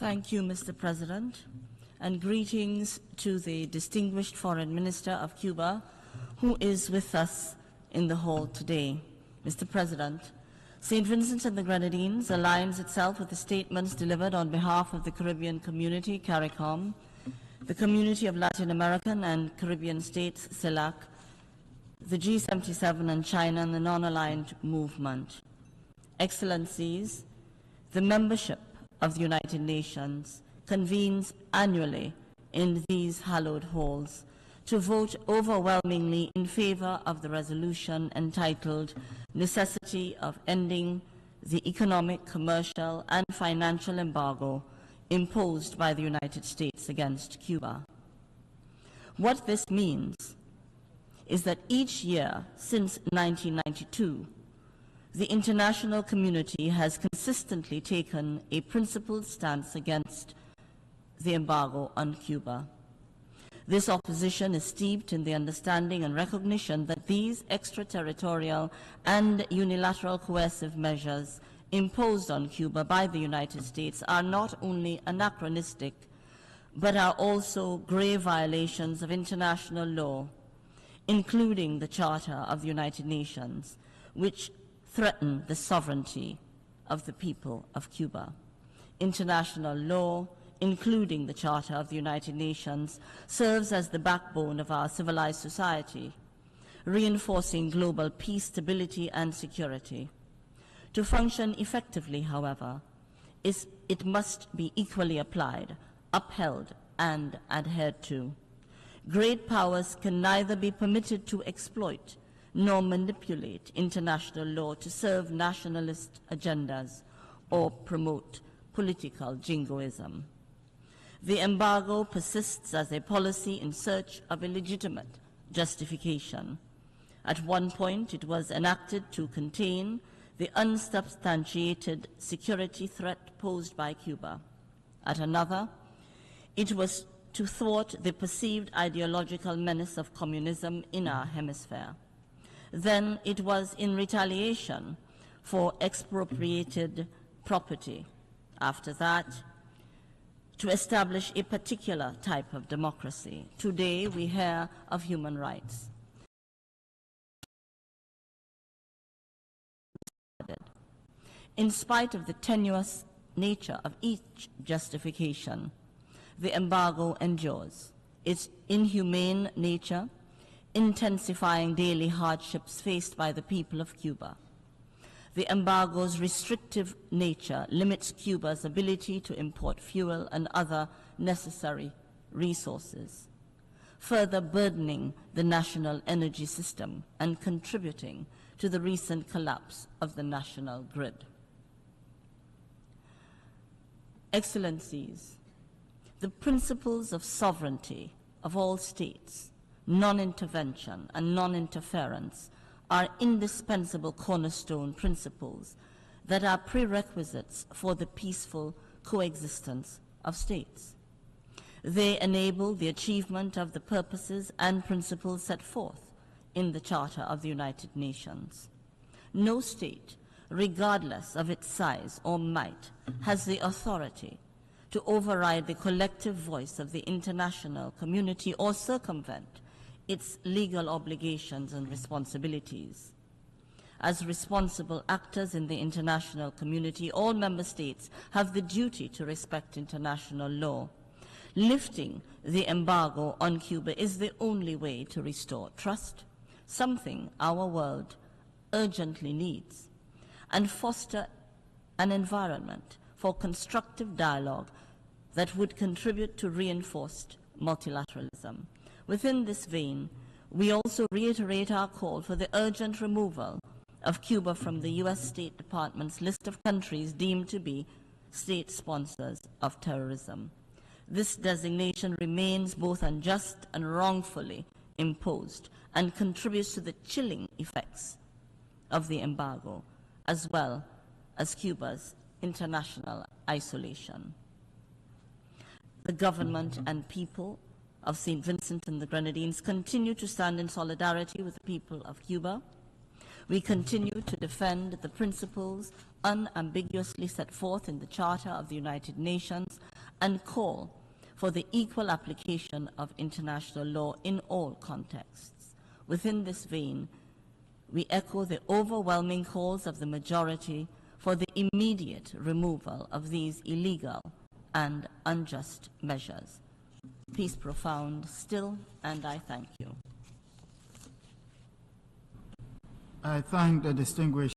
Thank you, Mr. President, and greetings to the distinguished Foreign Minister of Cuba, who is with us in the hall today. Mr. President, St. Vincent and the Grenadines aligns itself with the statements delivered on behalf of the Caribbean Community, CARICOM, the Community of Latin American and Caribbean States, CELAC, the G77 and China, and the Non-Aligned Movement. Excellencies, the membership of the United Nations convenes annually in these hallowed halls to vote overwhelmingly in favor of the resolution entitled Necessity of Ending the Economic, Commercial, and Financial Embargo imposed by the United States against Cuba. What this means is that each year since 1992, the international community has consistently taken a principled stance against the embargo on Cuba. This opposition is steeped in the understanding and recognition that these extraterritorial and unilateral coercive measures imposed on Cuba by the United States are not only anachronistic, but are also grave violations of international law, including the Charter of the United Nations, which threaten the sovereignty of the people of Cuba. International law, including the Charter of the United Nations, serves as the backbone of our civilized society, reinforcing global peace, stability, and security. To function effectively, however, it must be equally applied, upheld, and adhered to. Great powers can neither be permitted to exploit nor manipulate international law to serve nationalist agendas or promote political jingoism. The embargo persists as a policy in search of a legitimate justification. At one point, it was enacted to contain the unsubstantiated security threat posed by Cuba. At another, it was to thwart the perceived ideological menace of communism in our hemisphere. Then it was in retaliation for expropriated property. After that, to establish a particular type of democracy. Today, we hear of human rights. In spite of the tenuous nature of each justification, the embargo endures. Its inhumane nature intensifying daily hardships faced by the people of Cuba. The embargo's restrictive nature limits Cuba's ability to import fuel and other necessary resources, further burdening the national energy system and contributing to the recent collapse of the national grid. Excellencies, the principles of sovereignty of all states, non-intervention and non-interference are indispensable cornerstone principles that are prerequisites for the peaceful coexistence of states. They enable the achievement of the purposes and principles set forth in the Charter of the United Nations. No state, regardless of its size or might, has the authority to override the collective voice of the international community or circumvent its legal obligations and responsibilities. As responsible actors in the international community, all member states have the duty to respect international law. Lifting the embargo on Cuba is the only way to restore trust, something our world urgently needs, and foster an environment for constructive dialogue that would contribute to reinforced multilateralism. Within this vein, we also reiterate our call for the urgent removal of Cuba from the U.S. State Department's list of countries deemed to be state sponsors of terrorism. This designation remains both unjust and wrongfully imposed and contributes to the chilling effects of the embargo, as well as Cuba's international isolation. The government and people of St. Vincent and the Grenadines continue to stand in solidarity with the people of Cuba. We continue to defend the principles unambiguously set forth in the Charter of the United Nations and call for the equal application of international law in all contexts. Within this vein, we echo the overwhelming calls of the majority for the immediate removal of these illegal and unjust measures. Peace profound still, and I thank you. I thank the distinguished